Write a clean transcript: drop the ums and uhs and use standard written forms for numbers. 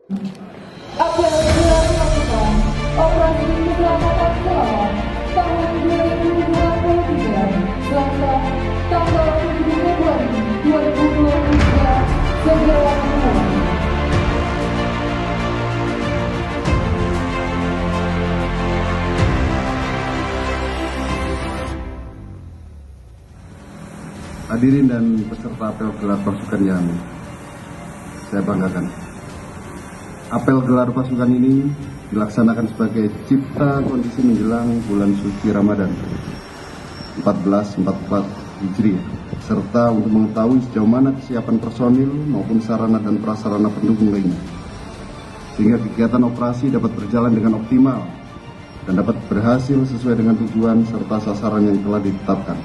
Apel dilakukan operasi keselamatan pesawat tahun 2023 Selasa tanggal 7 Februari 2023 segera dimulai. Hadirin dan peserta apel gelar pasukan yang saya banggakan. Apel gelar pasukan ini dilaksanakan sebagai cipta kondisi menjelang bulan suci Ramadan 1444 Hijriah, serta untuk mengetahui sejauh mana kesiapan personil maupun sarana dan prasarana pendukung lainnya, sehingga kegiatan operasi dapat berjalan dengan optimal dan dapat berhasil sesuai dengan tujuan serta sasaran yang telah ditetapkan.